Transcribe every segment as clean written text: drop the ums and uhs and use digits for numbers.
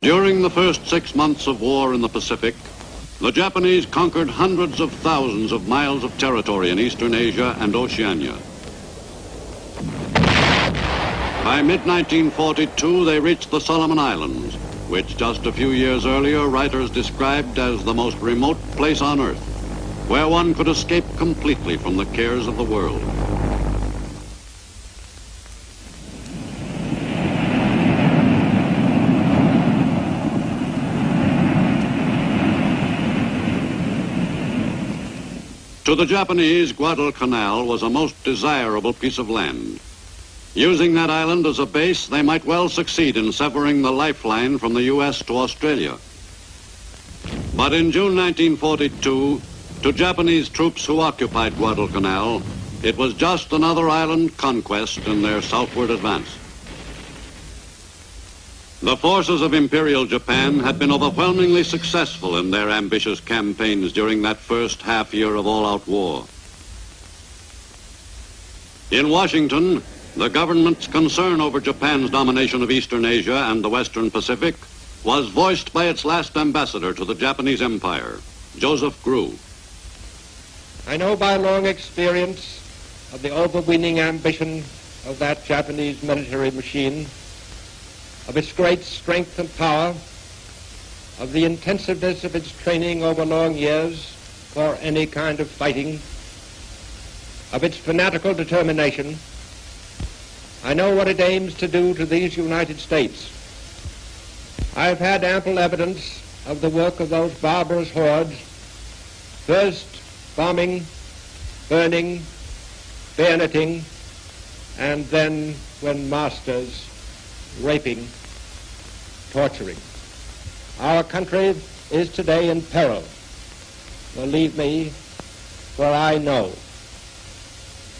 During the first 6 months of war in the Pacific, the Japanese conquered hundreds of thousands of miles of territory in Eastern Asia and Oceania. By mid-1942, they reached the Solomon Islands, which just a few years earlier writers described as the most remote place on Earth, where one could escape completely from the cares of the world. To the Japanese, Guadalcanal was a most desirable piece of land. Using that island as a base, they might well succeed in severing the lifeline from the U.S. to Australia. But in June 1942, to Japanese troops who occupied Guadalcanal, it was just another island conquest in their southward advance. The forces of Imperial Japan had been overwhelmingly successful in their ambitious campaigns during that first half year of all-out war. In Washington, the government's concern over Japan's domination of Eastern Asia and the Western Pacific was voiced by its last ambassador to the Japanese Empire, Joseph Grew. I know by long experience of the overweening ambition of that Japanese military machine, of its great strength and power, of the intensiveness of its training over long years for any kind of fighting, of its fanatical determination. I know what it aims to do to these United States. I have had ample evidence of the work of those barbarous hordes, first bombing, burning, bayoneting, and then, when masters, raping, torturing. Our country is today in peril. Believe me, for I know.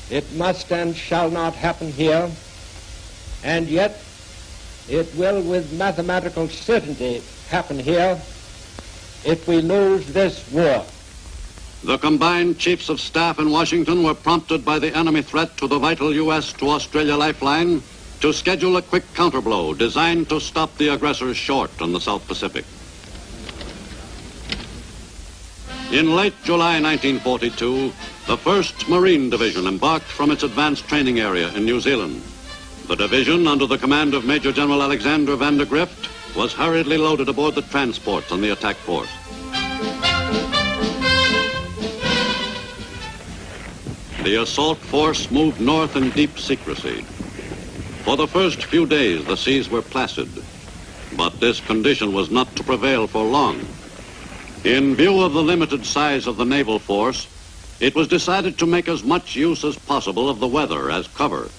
It must and shall not happen here, and yet it will with mathematical certainty happen here if we lose this war. The combined chiefs of staff in Washington were prompted by the enemy threat to the vital U.S. to Australia lifeline to schedule a quick counterblow designed to stop the aggressors short in the South Pacific. In late July 1942, the 1st Marine Division embarked from its advanced training area in New Zealand. The division, under the command of Major General Alexander van der Grift, was hurriedly loaded aboard the transports on the attack force. The assault force moved north in deep secrecy. For the first few days, the seas were placid, but this condition was not to prevail for long. In view of the limited size of the naval force, it was decided to make as much use as possible of the weather as cover.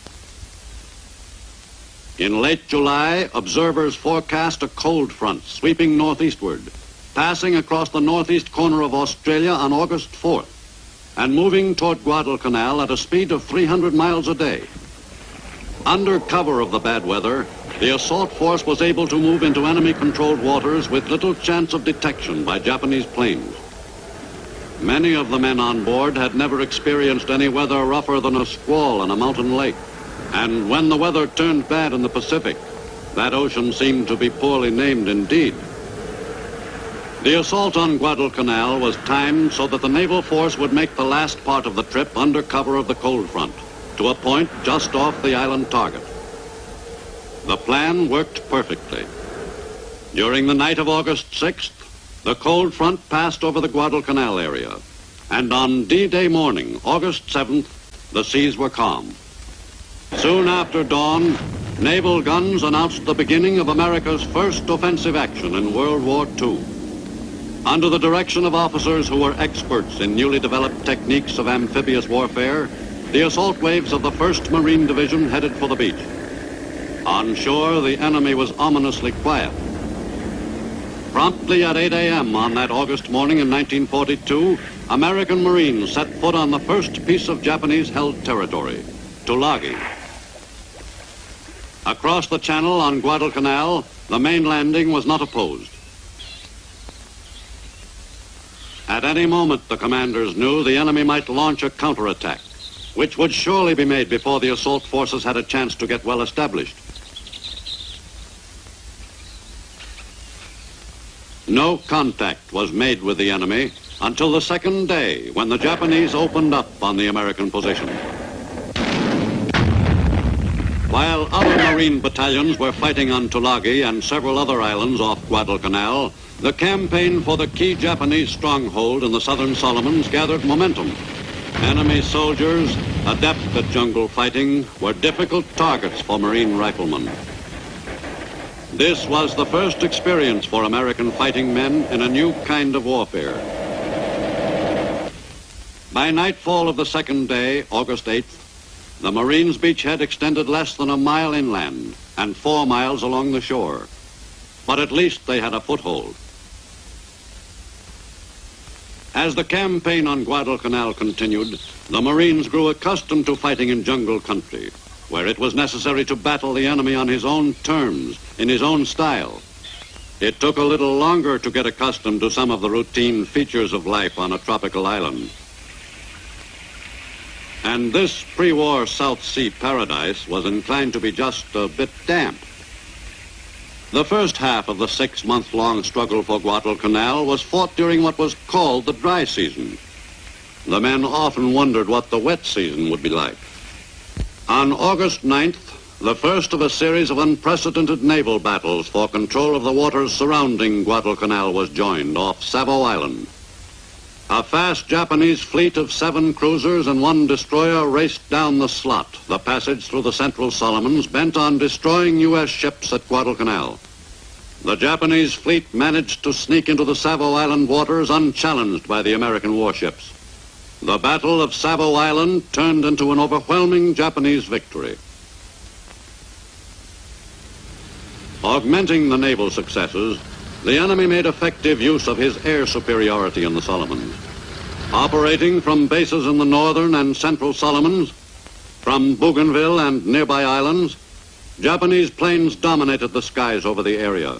In late July, observers forecast a cold front sweeping northeastward, passing across the northeast corner of Australia on August 4th, and moving toward Guadalcanal at a speed of 300 miles a day. Under cover of the bad weather, the assault force was able to move into enemy-controlled waters with little chance of detection by Japanese planes. Many of the men on board had never experienced any weather rougher than a squall on a mountain lake. And when the weather turned bad in the Pacific, that ocean seemed to be poorly named indeed. The assault on Guadalcanal was timed so that the naval force would make the last part of the trip under cover of the cold front, to a point just off the island target. The plan worked perfectly. During the night of August 6th, the cold front passed over the Guadalcanal area, and on D-Day morning, August 7th, the seas were calm. Soon after dawn, naval guns announced the beginning of America's first offensive action in World War II. Under the direction of officers who were experts in newly developed techniques of amphibious warfare, the assault waves of the 1st Marine Division headed for the beach. On shore, the enemy was ominously quiet. Promptly at 8 a.m. on that August morning in 1942, American Marines set foot on the first piece of Japanese-held territory, Tulagi. Across the channel on Guadalcanal, the main landing was not opposed. At any moment, the commanders knew the enemy might launch a counterattack, which would surely be made before the assault forces had a chance to get well established. No contact was made with the enemy until the second day, when the Japanese opened up on the American position. While other Marine battalions were fighting on Tulagi and several other islands off Guadalcanal, the campaign for the key Japanese stronghold in the southern Solomons gathered momentum. Enemy soldiers, adept at jungle fighting, were difficult targets for Marine riflemen. This was the first experience for American fighting men in a new kind of warfare. By nightfall of the second day, August 8th, the Marines' beachhead extended less than a mile inland and 4 miles along the shore. But at least they had a foothold. As the campaign on Guadalcanal continued, the Marines grew accustomed to fighting in jungle country, where it was necessary to battle the enemy on his own terms, in his own style. It took a little longer to get accustomed to some of the routine features of life on a tropical island. And this pre-war South Sea paradise was inclined to be just a bit damp. The first half of the 6-month-long struggle for Guadalcanal was fought during what was called the dry season. The men often wondered what the wet season would be like. On August 9th, the first of a series of unprecedented naval battles for control of the waters surrounding Guadalcanal was joined off Savo Island. A fast Japanese fleet of 7 cruisers and 1 destroyer raced down the slot, the passage through the central Solomons, bent on destroying U.S. ships at Guadalcanal. The Japanese fleet managed to sneak into the Savo Island waters unchallenged by the American warships. The Battle of Savo Island turned into an overwhelming Japanese victory. Augmenting the naval successes, the enemy made effective use of his air superiority in the Solomons. Operating from bases in the northern and central Solomons, from Bougainville and nearby islands, Japanese planes dominated the skies over the area.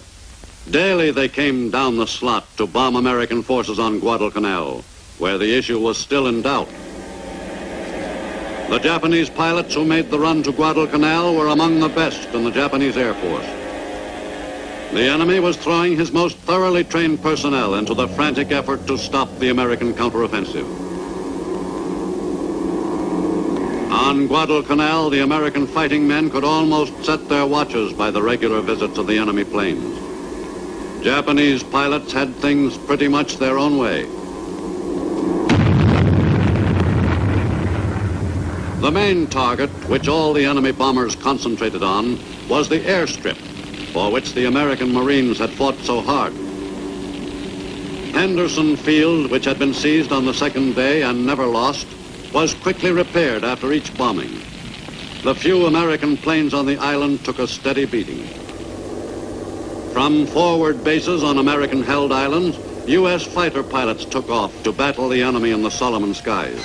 Daily they came down the slot to bomb American forces on Guadalcanal, where the issue was still in doubt. The Japanese pilots who made the run to Guadalcanal were among the best in the Japanese Air Force. The enemy was throwing his most thoroughly trained personnel into the frantic effort to stop the American counteroffensive. On Guadalcanal, the American fighting men could almost set their watches by the regular visits of the enemy planes. Japanese pilots had things pretty much their own way. The main target, which all the enemy bombers concentrated on, was the airstrip, for which the American Marines had fought so hard. Henderson Field, which had been seized on the second day and never lost, was quickly repaired after each bombing. The few American planes on the island took a steady beating. From forward bases on American-held islands, U.S. fighter pilots took off to battle the enemy in the Solomon skies.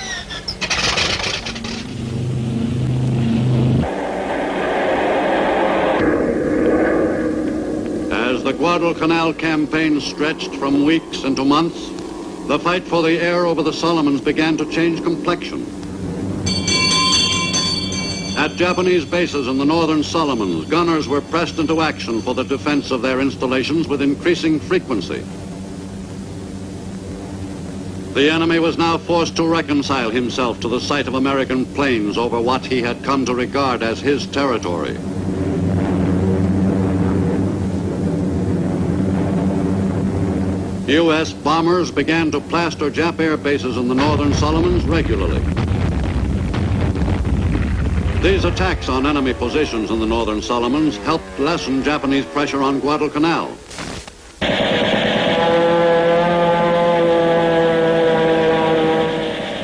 As the Guadalcanal campaign stretched from weeks into months, the fight for the air over the Solomons began to change complexion. At Japanese bases in the northern Solomons, gunners were pressed into action for the defense of their installations with increasing frequency. The enemy was now forced to reconcile himself to the sight of American planes over what he had come to regard as his territory. U.S. bombers began to plaster Jap air bases in the northern Solomons regularly. These attacks on enemy positions in the northern Solomons helped lessen Japanese pressure on Guadalcanal.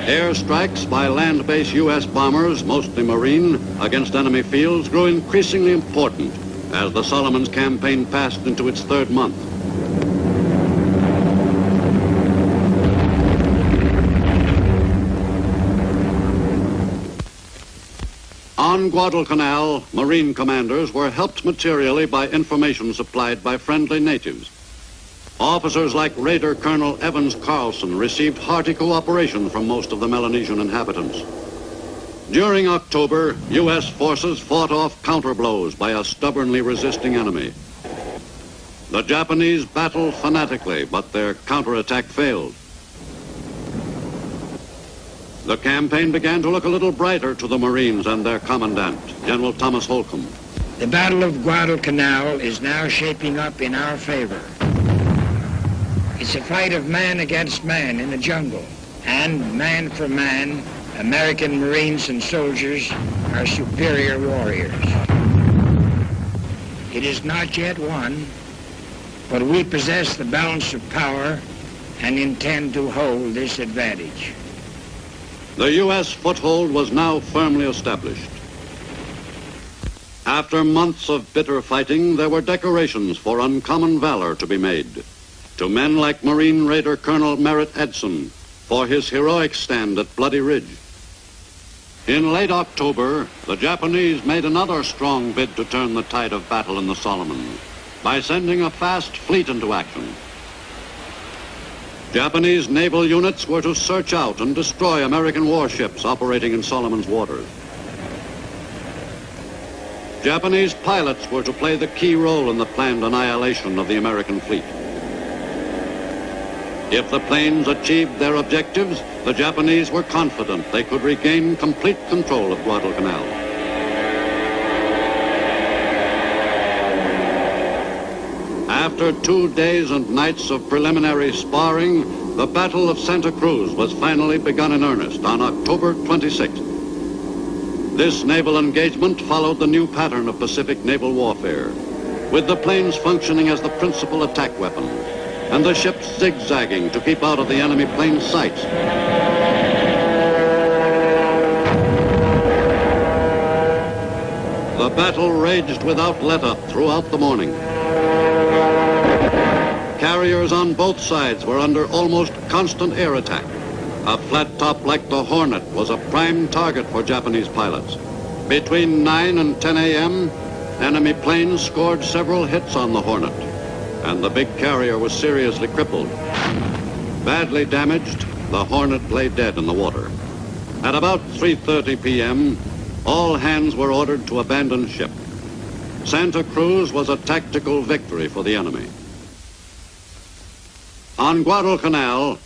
Airstrikes by land-based U.S. bombers, mostly Marine, against enemy fields grew increasingly important as the Solomons campaign passed into its 3rd month. On Guadalcanal, Marine commanders were helped materially by information supplied by friendly natives. Officers like Raider Colonel Evans Carlson received hearty cooperation from most of the Melanesian inhabitants. During October, U.S. forces fought off counterblows by a stubbornly resisting enemy. The Japanese battled fanatically, but their counterattack failed. The campaign began to look a little brighter to the Marines and their commandant, General Thomas Holcomb. The Battle of Guadalcanal is now shaping up in our favor. It's a fight of man against man in the jungle, and man for man, American Marines and soldiers are superior warriors. It is not yet won, but we possess the balance of power and intend to hold this advantage. The U.S. foothold was now firmly established. After months of bitter fighting, there were decorations for uncommon valor to be made. To men like Marine Raider Colonel Merritt Edson for his heroic stand at Bloody Ridge. In late October, the Japanese made another strong bid to turn the tide of battle in the Solomons by sending a fast fleet into action. Japanese naval units were to search out and destroy American warships operating in Solomon's waters. Japanese pilots were to play the key role in the planned annihilation of the American fleet. If the planes achieved their objectives, the Japanese were confident they could regain complete control of Guadalcanal. After 2 days and nights of preliminary sparring, the Battle of Santa Cruz was finally begun in earnest on October 26th. This naval engagement followed the new pattern of Pacific naval warfare, with the planes functioning as the principal attack weapon, and the ships zigzagging to keep out of the enemy plane's sights. The battle raged without let-up throughout the morning. Carriers on both sides were under almost constant air attack. A flat top like the Hornet was a prime target for Japanese pilots. Between 9 and 10 a.m., enemy planes scored several hits on the Hornet, and the big carrier was seriously crippled. Badly damaged, the Hornet lay dead in the water. At about 3:30 p.m., all hands were ordered to abandon ship. Santa Cruz was a tactical victory for the enemy. On Guadalcanal,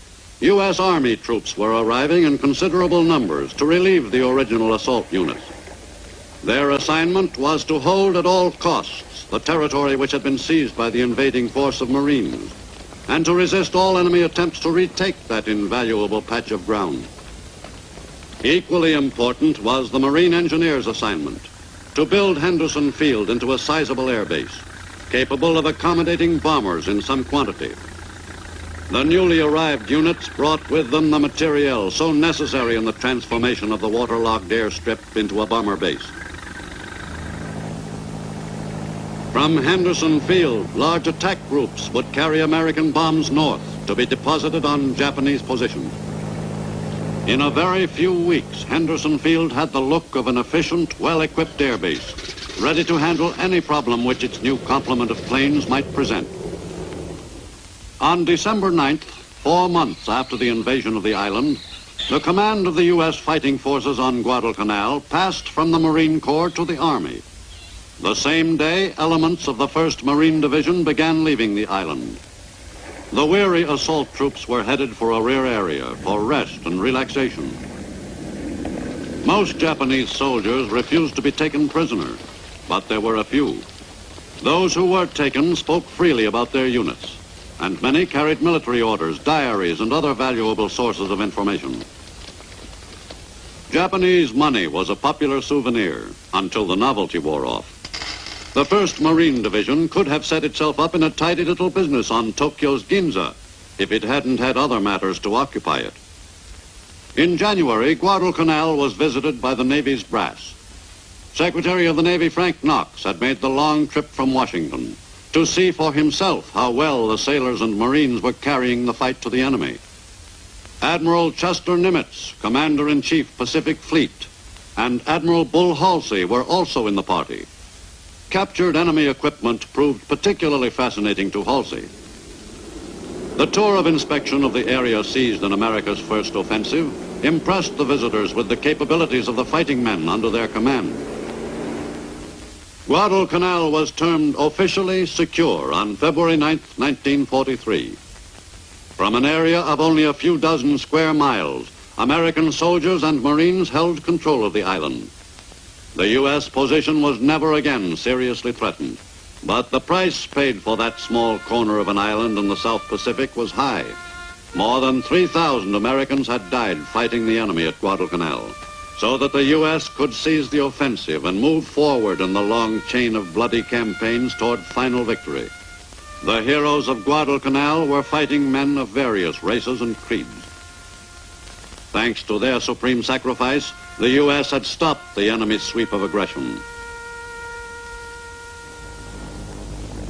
U.S. Army troops were arriving in considerable numbers to relieve the original assault units. Their assignment was to hold at all costs the territory which had been seized by the invading force of Marines, and to resist all enemy attempts to retake that invaluable patch of ground. Equally important was the Marine Engineers' assignment to build Henderson Field into a sizable air base, capable of accommodating bombers in some quantity. The newly arrived units brought with them the materiel so necessary in the transformation of the waterlogged airstrip into a bomber base. From Henderson Field, large attack groups would carry American bombs north to be deposited on Japanese positions. In a very few weeks, Henderson Field had the look of an efficient, well-equipped air base, ready to handle any problem which its new complement of planes might present. On December 9th, 4 months after the invasion of the island, the command of the U.S. fighting forces on Guadalcanal passed from the Marine Corps to the Army. The same day, elements of the 1st Marine Division began leaving the island. The weary assault troops were headed for a rear area for rest and relaxation. Most Japanese soldiers refused to be taken prisoner, but there were a few. Those who were taken spoke freely about their units, and many carried military orders, diaries, and other valuable sources of information. Japanese money was a popular souvenir until the novelty wore off. The 1st Marine Division could have set itself up in a tidy little business on Tokyo's Ginza if it hadn't had other matters to occupy it. In January, Guadalcanal was visited by the Navy's brass. Secretary of the Navy Frank Knox had made the long trip from Washington to see for himself how well the sailors and Marines were carrying the fight to the enemy. Admiral Chester Nimitz, Commander-in-Chief Pacific Fleet, and Admiral Bull Halsey were also in the party. Captured enemy equipment proved particularly fascinating to Halsey. The tour of inspection of the area seized in America's first offensive impressed the visitors with the capabilities of the fighting men under their command. Guadalcanal was termed officially secure on February 9, 1943. From an area of only a few dozen square miles, American soldiers and Marines held control of the island. The U.S. position was never again seriously threatened, but the price paid for that small corner of an island in the South Pacific was high. More than 3,000 Americans had died fighting the enemy at Guadalcanal, so that the U.S. could seize the offensive and move forward in the long chain of bloody campaigns toward final victory. The heroes of Guadalcanal were fighting men of various races and creeds. Thanks to their supreme sacrifice, the U.S. had stopped the enemy's sweep of aggression.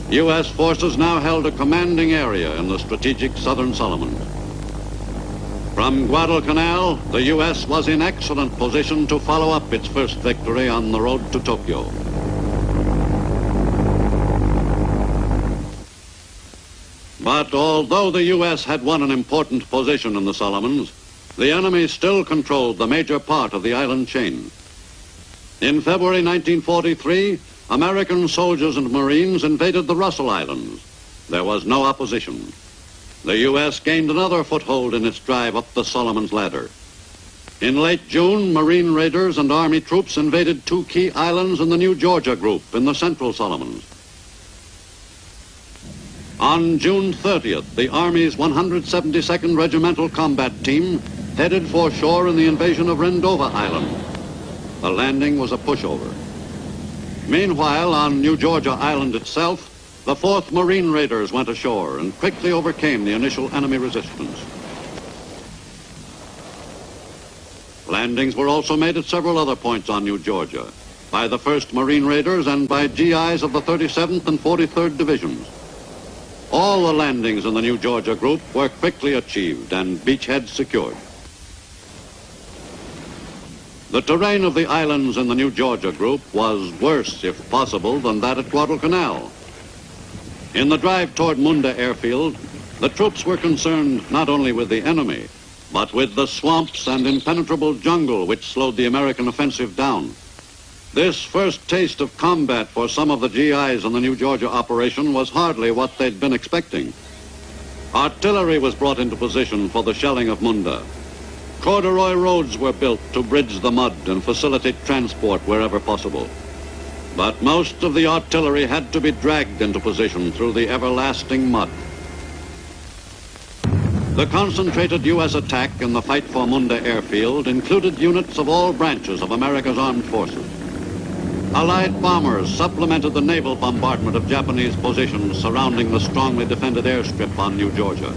U.S. forces now held a commanding area in the strategic southern Solomons. From Guadalcanal, the U.S. was in excellent position to follow up its first victory on the road to Tokyo. But although the U.S. had won an important position in the Solomons, the enemy still controlled the major part of the island chain. In February 1943, American soldiers and Marines invaded the Russell Islands. There was no opposition. The U.S. gained another foothold in its drive up the Solomons ladder. In late June, Marine raiders and Army troops invaded two key islands in the New Georgia group in the Central Solomons. On June 30th, the Army's 172nd Regimental Combat Team headed for shore in the invasion of Rendova Island. The landing was a pushover. Meanwhile, on New Georgia Island itself, the 4th Marine Raiders went ashore and quickly overcame the initial enemy resistance. Landings were also made at several other points on New Georgia, by the 1st Marine Raiders and by GIs of the 37th and 43rd Divisions. All the landings in the New Georgia group were quickly achieved and beachheads secured. The terrain of the islands in the New Georgia group was worse, if possible, than that at Guadalcanal. In the drive toward Munda airfield, the troops were concerned not only with the enemy, but with the swamps and impenetrable jungle which slowed the American offensive down. This first taste of combat for some of the GIs in the New Georgia operation was hardly what they'd been expecting. Artillery was brought into position for the shelling of Munda. Corduroy roads were built to bridge the mud and facilitate transport wherever possible. But most of the artillery had to be dragged into position through the everlasting mud. The concentrated U.S. attack in the fight for Munda airfield included units of all branches of America's armed forces. Allied bombers supplemented the naval bombardment of Japanese positions surrounding the strongly defended airstrip on New Georgia.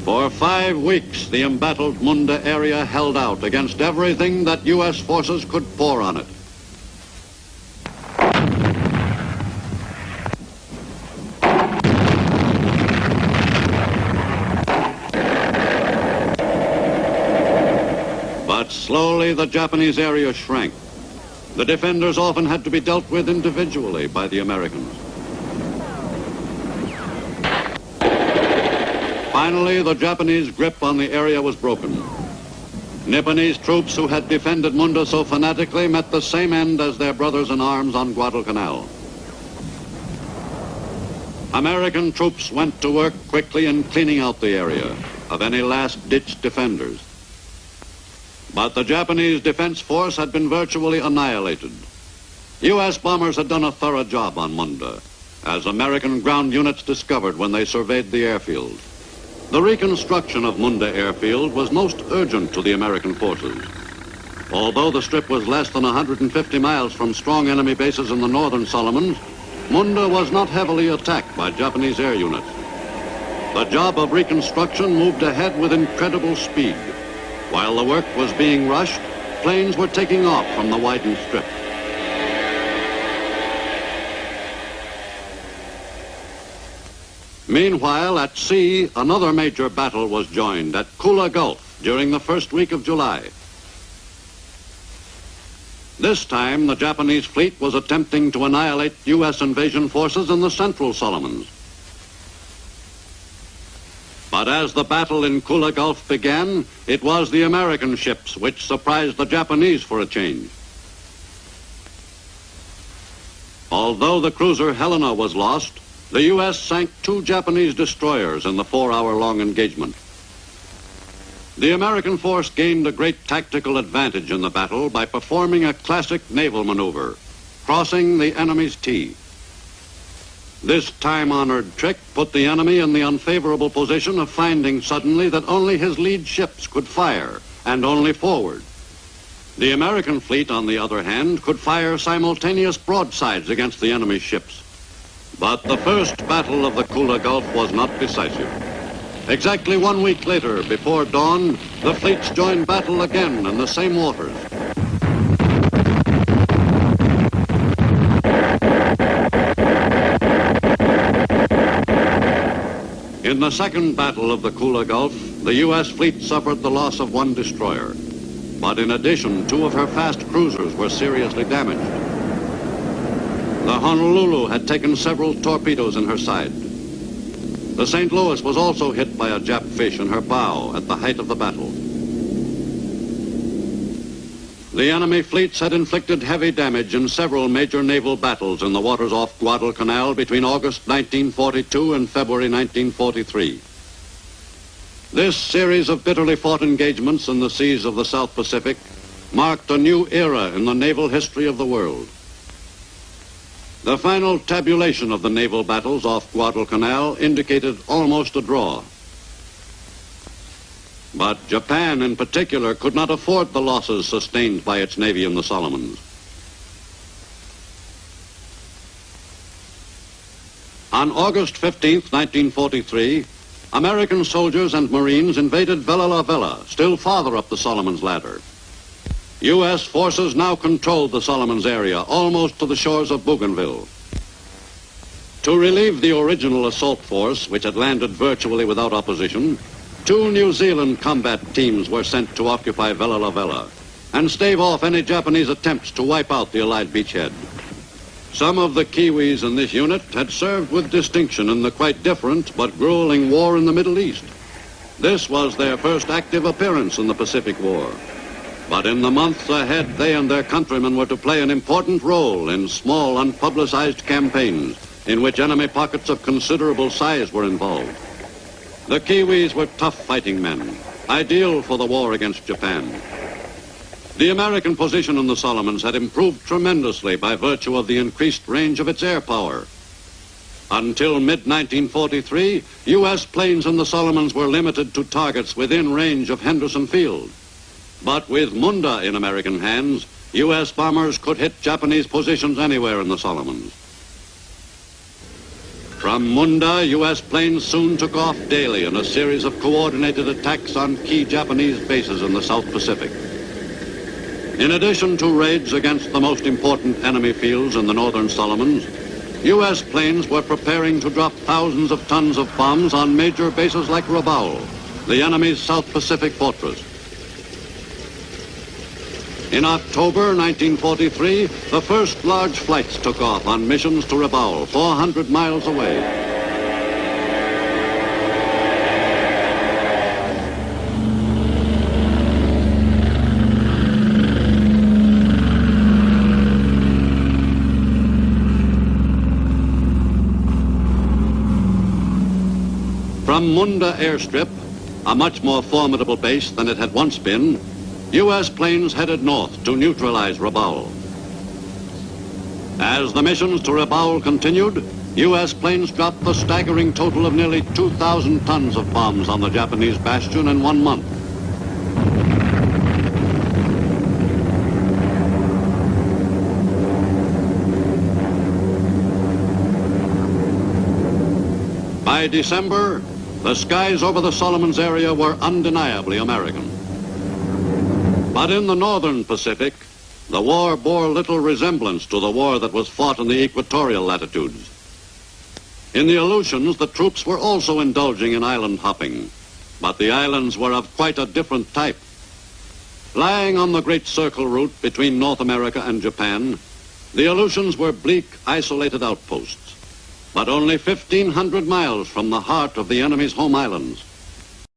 For 5 weeks, the embattled Munda area held out against everything that U.S. forces could pour on it. But slowly the Japanese area shrank. The defenders often had to be dealt with individually by the Americans. Finally, the Japanese grip on the area was broken. Nipponese troops who had defended Munda so fanatically met the same end as their brothers in arms on Guadalcanal. American troops went to work quickly in cleaning out the area of any last-ditch defenders. But the Japanese defense force had been virtually annihilated. U.S. bombers had done a thorough job on Munda, as American ground units discovered when they surveyed the airfield. The reconstruction of Munda airfield was most urgent to the American forces. Although the strip was less than 150 miles from strong enemy bases in the northern Solomons, Munda was not heavily attacked by Japanese air units. The job of reconstruction moved ahead with incredible speed. While the work was being rushed, planes were taking off from the widened strip. Meanwhile, at sea, another major battle was joined at Kula Gulf during the first week of July. This time, the Japanese fleet was attempting to annihilate U.S. invasion forces in the Central Solomons. But as the battle in Kula Gulf began, it was the American ships which surprised the Japanese for a change. Although the cruiser Helena was lost, the U.S. sank 2 Japanese destroyers in the 4-hour-long engagement. The American force gained a great tactical advantage in the battle by performing a classic naval maneuver, crossing the enemy's T. This time-honored trick put the enemy in the unfavorable position of finding suddenly that only his lead ships could fire, and only forward. The American fleet, on the other hand, could fire simultaneous broadsides against the enemy's ships. But the first battle of the Kula Gulf was not decisive. Exactly 1 week later, before dawn, the fleets joined battle again in the same waters. In the second battle of the Kula Gulf, the U.S. fleet suffered the loss of 1 destroyer. But in addition, 2 of her fast cruisers were seriously damaged. The Honolulu had taken several torpedoes in her side. The St. Louis was also hit by a Jap fish in her bow at the height of the battle. The enemy fleets had inflicted heavy damage in several major naval battles in the waters off Guadalcanal between August 1942 and February 1943. This series of bitterly fought engagements in the seas of the South Pacific marked a new era in the naval history of the world. The final tabulation of the naval battles off Guadalcanal indicated almost a draw. But Japan in particular could not afford the losses sustained by its navy in the Solomons. On August 15th, 1943, American soldiers and Marines invaded Vella La Vella, still farther up the Solomons ladder. U.S. forces now controlled the Solomons area, almost to the shores of Bougainville. To relieve the original assault force, which had landed virtually without opposition, 2 New Zealand combat teams were sent to occupy Vella La Vella and stave off any Japanese attempts to wipe out the Allied beachhead. Some of the Kiwis in this unit had served with distinction in the quite different but grueling war in the Middle East. This was their first active appearance in the Pacific War. But in the months ahead, they and their countrymen were to play an important role in small, unpublicized campaigns in which enemy pockets of considerable size were involved. The Kiwis were tough fighting men, ideal for the war against Japan. The American position in the Solomons had improved tremendously by virtue of the increased range of its air power. Until mid-1943, U.S. planes in the Solomons were limited to targets within range of Henderson Field. But with Munda in American hands, U.S. bombers could hit Japanese positions anywhere in the Solomons. From Munda, U.S. planes soon took off daily in a series of coordinated attacks on key Japanese bases in the South Pacific. In addition to raids against the most important enemy fields in the northern Solomons, U.S. planes were preparing to drop thousands of tons of bombs on major bases like Rabaul, the enemy's South Pacific fortress. In October 1943, the first large flights took off on missions to Rabaul, 400 miles away. From Munda airstrip, a much more formidable base than it had once been, U.S. planes headed north to neutralize Rabaul. As the missions to Rabaul continued, U.S. planes dropped the staggering total of nearly 2,000 tons of bombs on the Japanese bastion in 1 month. By December, the skies over the Solomons area were undeniably American. But in the northern Pacific, the war bore little resemblance to the war that was fought in the equatorial latitudes. In the Aleutians, the troops were also indulging in island hopping, but the islands were of quite a different type. Lying on the great circle route between North America and Japan, the Aleutians were bleak, isolated outposts, but only 1,500 miles from the heart of the enemy's home islands,